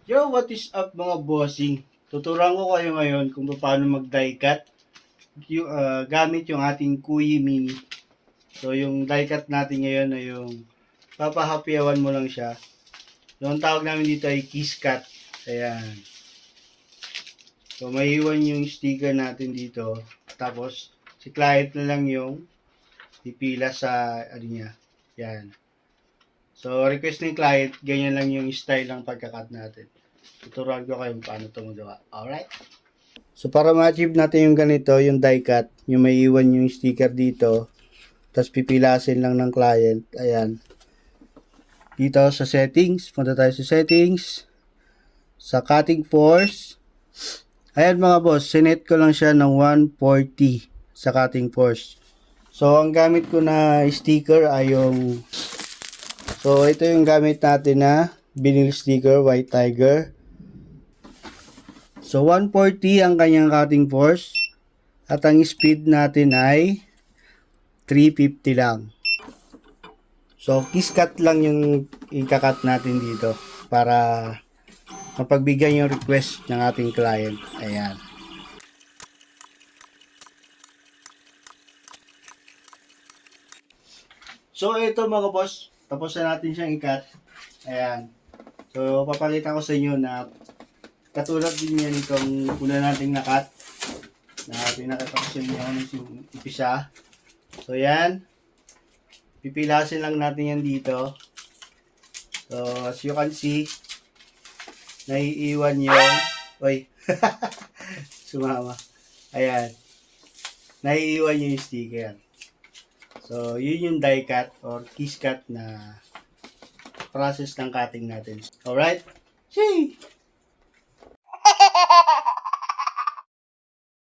Yo, what is up mga bossing? Tuturuan ko kayo ngayon kung paano mag-die cut gamit yung ating Kuyi Mini. So, yung die cut natin ngayon ay yung papahapyawan mo lang siya. Yung tawag namin dito ay kiss cut. Ayan. So, may iwan yung sticker natin dito. Tapos, si client na lang yung pipila sa ano niya. Yan. So, request ng client, ganyan lang yung style ng pagka-cut natin. Tuturuan ko kayo paano ito magawa. Alright? So, para ma-achieve natin yung ganito, yung die cut, yung may iwan yung sticker dito, tapos pipilasin lang ng client. Ayan. Dito sa settings, punta tayo sa settings, sa cutting force. Ayan mga boss, sinet ko lang siya ng 140 sa cutting force. So, ang gamit ko na sticker ay yung, so ito yung gamit natin na vinyl sticker, White Tiger. So, 140 ang kanyang cutting force. At ang speed natin ay 350 lang. So, kiss cut lang yung ikakat natin dito para mapagbigyan yung request ng ating client. Ayan. So, ito mga boss. Tapos na natin siyang ikat. Ayan. So, papakita ko sa inyo na katulad din yan itong una nating nakat. Na pinakita ko sa inyo yung umpisa. So, yan. Pipilasin lang natin yan dito. So, as you can see, naiiwan yung, oy, sumama. Ayan. Naiiwan yung sticker. So, yun yung die cut or kiss cut na process ng cutting natin. Alright? Shee!